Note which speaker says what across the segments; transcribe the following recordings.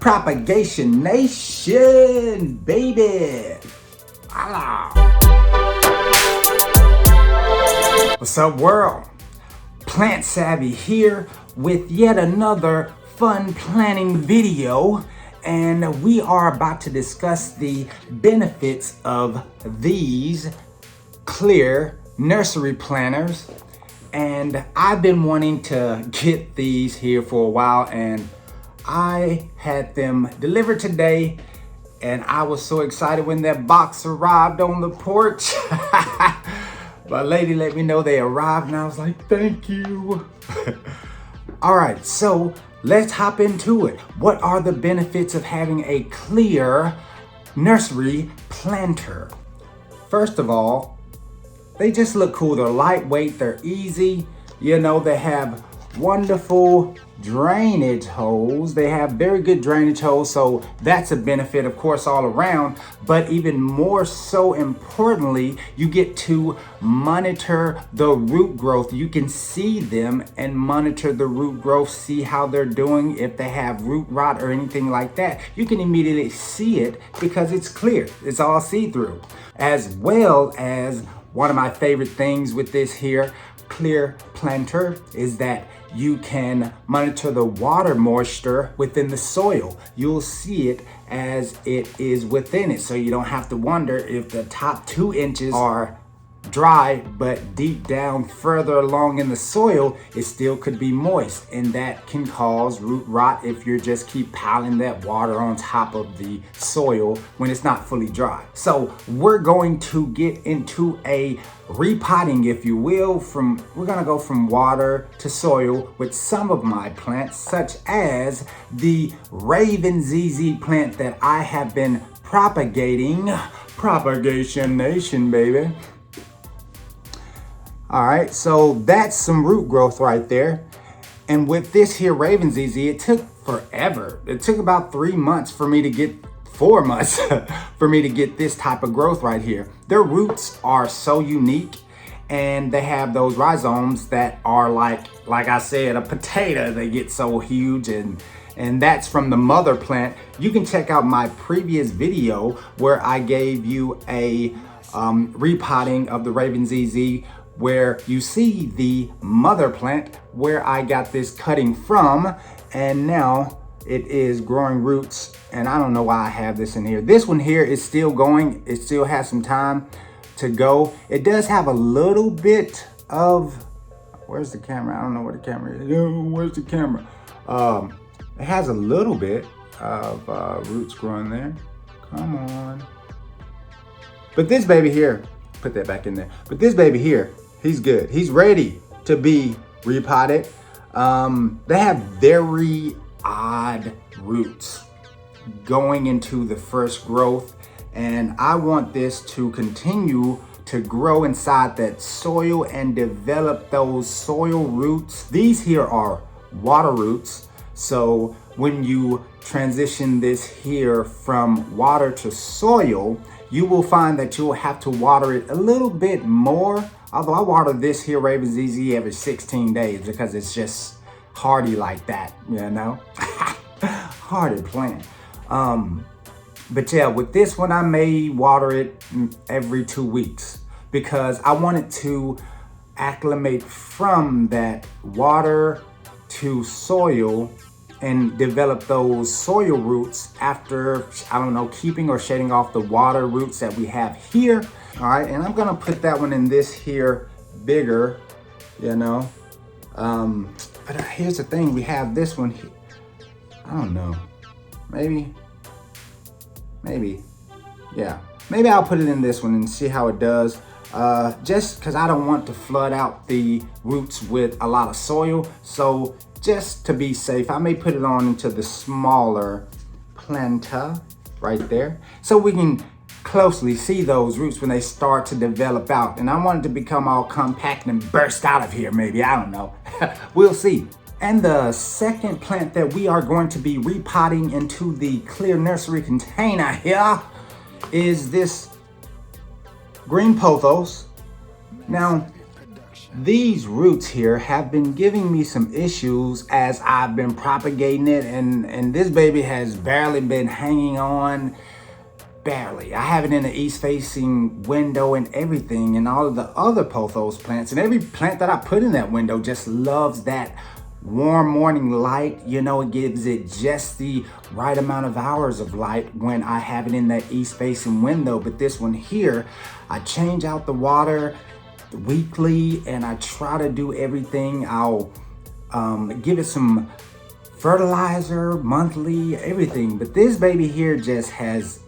Speaker 1: Propagation Nation, baby. Hello. What's up, world? Plant Savvy here with yet another fun planning video, and we are about to discuss the benefits of these Clear Nursery planters. And I've been wanting to get these here for a while, and I had them delivered today, and I was so excited when that box arrived on the porch. My lady let me know they arrived, and I was like, thank you. All right, so let's hop into it. What are the benefits of having a Clear Nursery planter? First of all, they just look cool. They're lightweight, they're easy. You know, they have wonderful drainage holes. They have very good drainage holes, so that's a benefit, of course, all around. But even more so importantly, you get to monitor the root growth. You can see them and monitor the root growth, see how they're doing. If they have root rot or anything like that, you can immediately see it because it's clear. It's all see-through. As well as one of my favorite things with this here Clear planter is that you can monitor the water moisture within the soil. You'll see it as it is within it, so you don't have to wonder if the top 2 inches are dry, but deep down further along in the soil it still could be moist, and that can cause root rot if you just keep piling that water on top of the soil when it's not fully dry. So we're going to get into a repotting, if you will. We're gonna go from water to soil with some of my plants, such as the Raven ZZ plant that I have been propagating. Propagation Nation, baby. All right, so that's some root growth right there. And with this here Raven ZZ, it took forever. It took about 3 months for me to get, 4 months for me to get this type of growth right here. Their roots are so unique, and they have those rhizomes that are like I said, a potato. They get so huge, and that's from the mother plant. You can check out my previous video where I gave you a repotting of the Raven ZZ, where you see the mother plant where I got this cutting from, and now it is growing roots. And I don't know why I have this in here. This one here is still going. It still has some time to go. It does have a little bit of, where's the camera? I don't know where the camera is. Where's the camera? It has a little bit of roots growing there. Come on. But this baby here, put that back in there. But this baby here, he's good. He's ready to be repotted. They have very odd roots going into the first growth, and I want this to continue to grow inside that soil and develop those soil roots. These here are water roots, so when you transition this here from water to soil, you will find that you'll have to water it a little bit more. Although I water this here Raven ZZ every 16 days because it's just hardy like that, you know? Hardy plant. But yeah, with this one, I may water it every 2 weeks because I want it to acclimate from that water to soil and develop those soil roots after, I don't know, keeping or shedding off the water roots that we have here. All right, and I'm gonna put that one in this here bigger, you know. But here's the thing, we have this one here. I don't know, maybe, yeah. Maybe I'll put it in this one and see how it does. Just because I don't want to flood out the roots with a lot of soil. So just to be safe, I may put it on into the smaller planter right there, so we can closely see those roots when they start to develop out. And I want it to become all compact and burst out of here, maybe, I don't know. We'll see. And the second plant that we are going to be repotting into the Clear Nursery container here is this green pothos. Now, These roots here have been giving me some issues as I've been propagating it, and this baby has barely been hanging on. Barely. I have it in the east facing window and everything, and all of the other pothos plants, and every plant that I put in that window just loves that warm morning light. You know, it gives it just the right amount of hours of light when I have it in that east facing window. But this one here, I change out the water weekly, and I try to do everything. I'll give it some fertilizer monthly, everything. But this baby here just has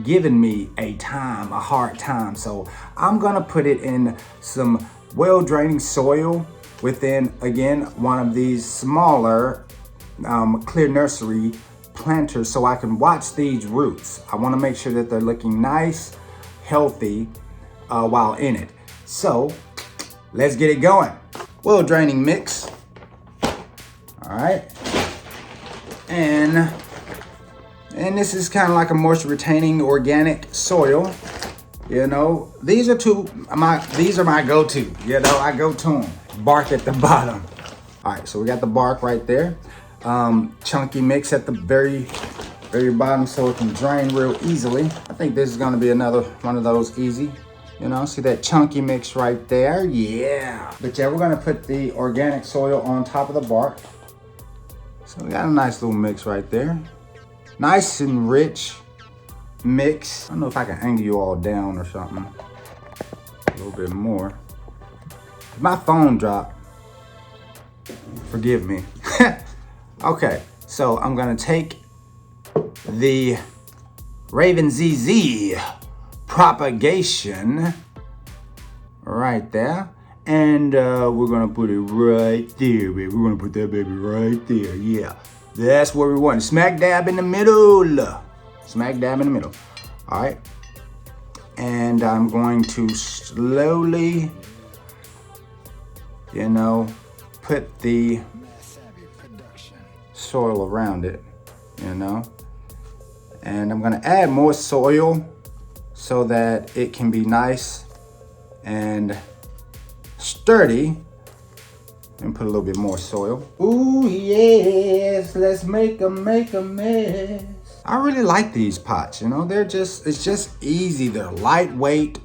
Speaker 1: given me a hard time. So I'm gonna put it in some well-draining soil within, again, one of these smaller Clear Nursery planters so I can watch these roots. I wanna make sure that they're looking nice, healthy while in it. So let's get it going. Well-draining mix. All right. And this is kind of like a moisture retaining organic soil. You know, these are my go-to. You know, I go to them. Bark at the bottom. All right, so we got the bark right there. Chunky mix at the very bottom so it can drain real easily. I think this is gonna be another one of those easy. You know, see that chunky mix right there? Yeah. But yeah, we're gonna put the organic soil on top of the bark. So we got a nice little mix right there. Nice and rich mix. I don't know if I can angle you all down or something. A little bit more. If my phone dropped, forgive me. Okay, so I'm gonna take the Raven ZZ propagation right there, and we're gonna put it right there, baby. We're gonna put that baby right there. Yeah, that's where we want it. Smack dab in the middle. Smack dab in the middle. All right, and I'm going to slowly, you know, put the soil around it, you know, and I'm gonna add more soil so that it can be nice and sturdy, and put a little bit more soil. Ooh yes, let's make a mess. I really like these pots, you know, it's just easy, they're lightweight,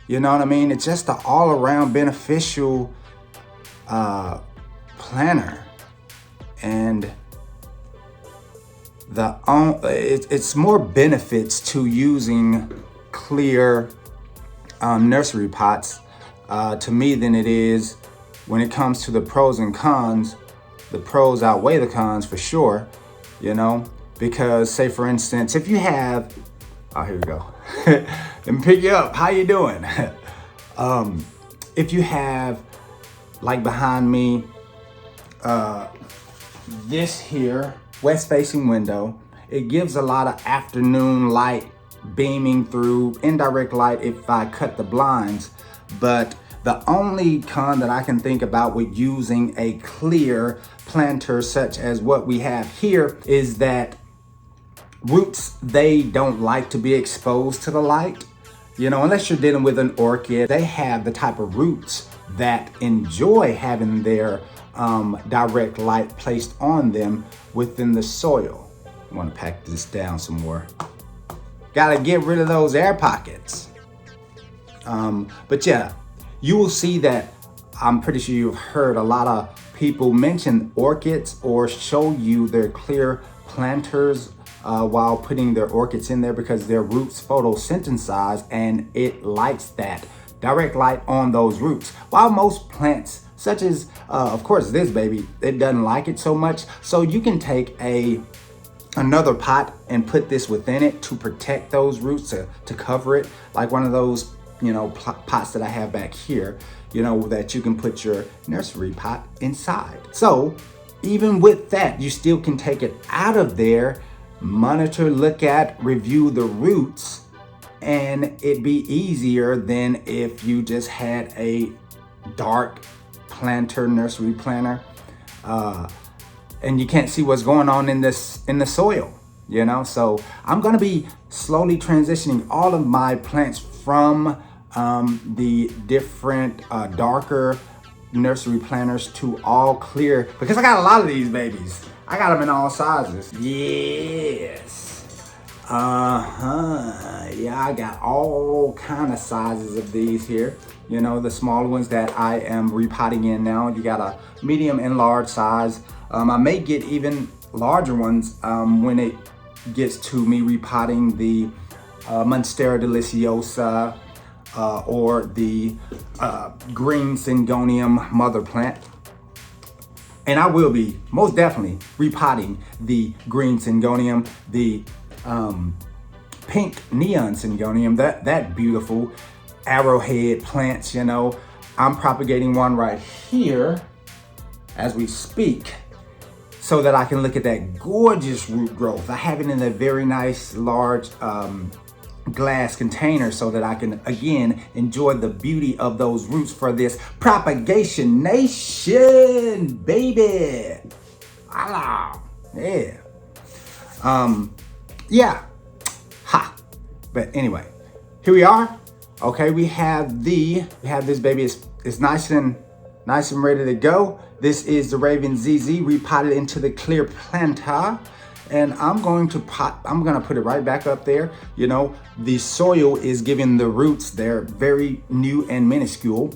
Speaker 1: you know what I mean? It's just an all around beneficial planter, and it's more benefits to using Clear nursery pots to me than it is when it comes to the pros and cons. The pros outweigh the cons for sure, you know, because say for instance, if you have, oh, here we go. Let me pick you up. How you doing? If you have, like behind me, this here, west facing window, it gives a lot of afternoon light beaming through, indirect light if I cut the blinds. But the only con that I can think about with using a clear planter such as what we have here is that roots, they don't like to be exposed to the light. You know, unless you're dealing with an orchid, they have the type of roots that enjoy having their direct light placed on them within the soil. I want to pack this down some more. Gotta get rid of those air pockets. But yeah, you will see that I'm pretty sure you've heard a lot of people mention orchids or show you their clear planters while putting their orchids in there because their roots photosynthesize and it lights that direct light on those roots. While most plants, such as, of course, this baby, it doesn't like it so much. So you can take another pot and put this within it to protect those roots, to cover it, like one of those, you know, pots that I have back here, you know, that you can put your nursery pot inside. So even with that, you still can take it out of there, monitor, look at, review the roots, and it'd be easier than if you just had a dark planter, nursery planter, and you can't see what's going on in the soil, you know? So I'm gonna be slowly transitioning all of my plants from the different darker nursery planters to all clear, because I got a lot of these babies. I got them in all sizes. Yes. Yeah, I got all kind of sizes of these here. You know, the smaller ones that I am repotting in now. You got a medium and large size. I may get even larger ones when it gets to me repotting the Monstera deliciosa or the green syngonium mother plant. And I will be most definitely repotting the green syngonium, the pink neon syngonium, that beautiful arrowhead plants, you know. I'm propagating one right here as we speak so that I can look at that gorgeous root growth. I have it in a very nice large glass container so that I can again enjoy the beauty of those roots for this propagation nation, baby. Hello. Yeah. Yeah. Ha. But anyway, here we are. Okay, we have this baby. It's nice and ready to go. This is the Raven ZZ repotted into the clear planter. And I'm gonna put it right back up there. You know, the soil is giving the roots, they're very new and minuscule.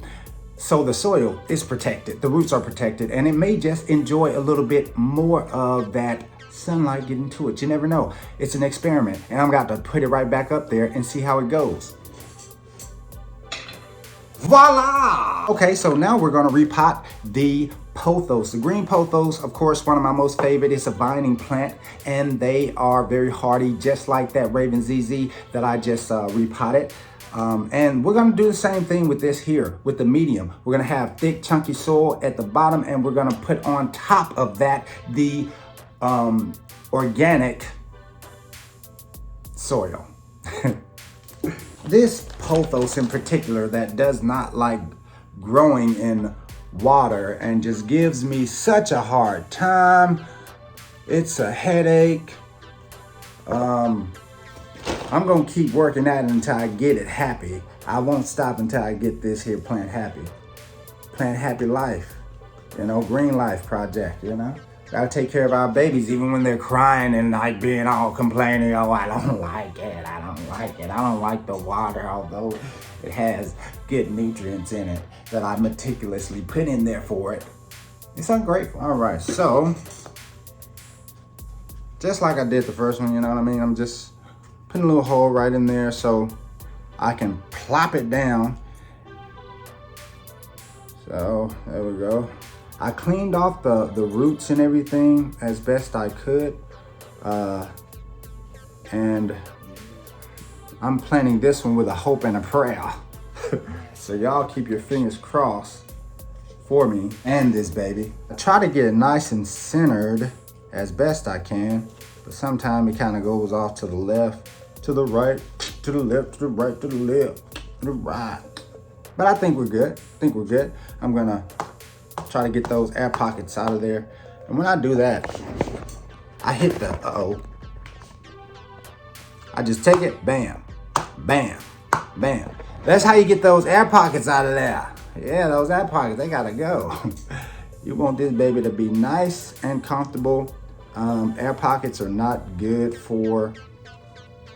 Speaker 1: So the soil is protected, the roots are protected, and it may just enjoy a little bit more of that sunlight getting to it. You never know, it's an experiment. And I'm about to put it right back up there and see how it goes. Voila! Okay, so now we're gonna repot the Pothos. The green Pothos, of course, one of my most favorite. It's a vining plant and they are very hardy, just like that Raven ZZ that I just repotted. And we're gonna do the same thing with this here, with the medium. We're gonna have thick, chunky soil at the bottom, and we're gonna put on top of that the organic soil. This Pothos in particular that does not like growing in water and just gives me such a hard time. It's a headache. I'm gonna keep working at it until I get it happy. I won't stop until I get this here plant happy. Plant happy life, you know, green life project, you know. Gotta take care of our babies even when they're crying and like being all complaining, oh, I don't like it, I don't like it. I don't like the water, although it has good nutrients in it that I meticulously put in there for it. It's ungrateful. All right, so just like I did the first one, you know what I mean? I'm just putting a little hole right in there so I can plop it down. So there we go. I cleaned off the roots and everything as best I could. And I'm planting this one with a hope and a prayer. So y'all keep your fingers crossed for me and this baby. I try to get it nice and centered as best I can, but sometimes it kind of goes off to the left, to the right, to the left, to the right, to the left, to the right. But I think we're good. I'm gonna try to get those air pockets out of there. And when I do that, I hit the, I just take it, bam, bam, bam. That's how you get those air pockets out of there. Yeah, those air pockets, they gotta go. You want this baby to be nice and comfortable. Air pockets are not good for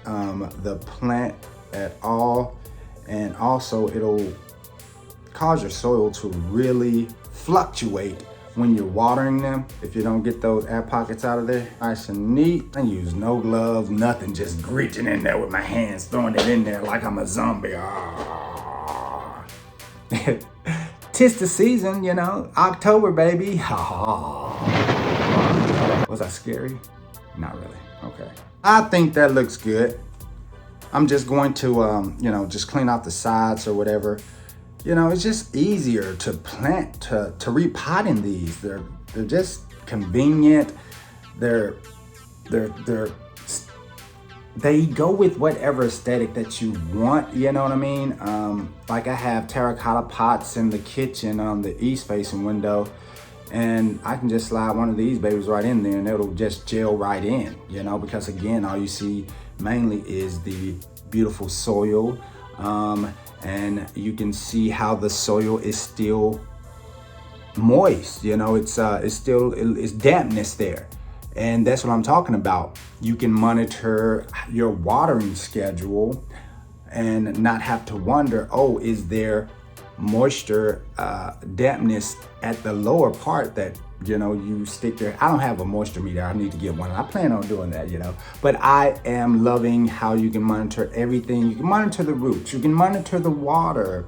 Speaker 1: the plant at all. And also it'll cause your soil to really fluctuate when you're watering them if you don't get those air pockets out of there nice and neat. I use no gloves, nothing, just reaching in there with my hands, throwing it in there like I'm a zombie. Tis the season, you know, October, baby. Was that scary? Not really. Okay. I think that looks good. I'm just going to, you know, just clean off the sides or whatever. You know, it's just easier to plant, to repot in these. They're just convenient. They go with whatever aesthetic that you want, you know what I mean? Like I have terracotta pots in the kitchen on the east facing window, and I can just slide one of these babies right in there and it'll just gel right in, you know, because again, all you see mainly is the beautiful soil. And you can see how the soil is still moist, you know, it's dampness there. And that's what I'm talking about. You can monitor your watering schedule and not have to wonder, oh, is there moisture, dampness at the lower part that, you know, you stick there. I don't have a moisture meter. I need to get one. I plan on doing that, you know. But I am loving how you can monitor everything. You can monitor the roots. You can monitor the water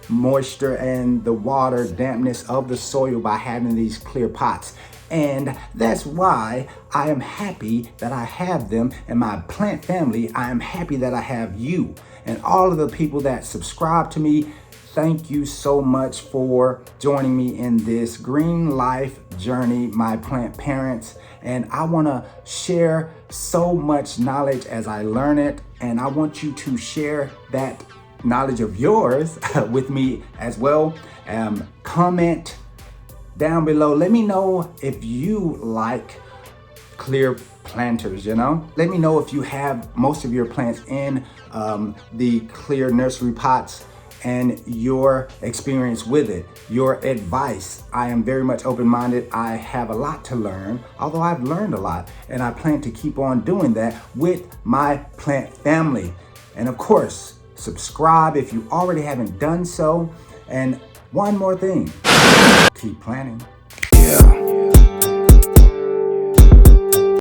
Speaker 1: moisture and the water dampness of the soil by having these clear pots. And that's why I am happy that I have them in my plant family. I am happy that I have you and all of the people that subscribe to me. Thank you so much for joining me in this green life journey, my plant parents. And I want to share so much knowledge as I learn it. And I want you to share that knowledge of yours with me as well. Comment down below. Let me know if you like clear planters, you know. Let me know if you have most of your plants in the clear nursery pots and your experience with it, your advice. I am very much open-minded. I have a lot to learn, although I've learned a lot, and I plan to keep on doing that with my plant family. And of course, subscribe if you already haven't done so. And one more thing, keep planting.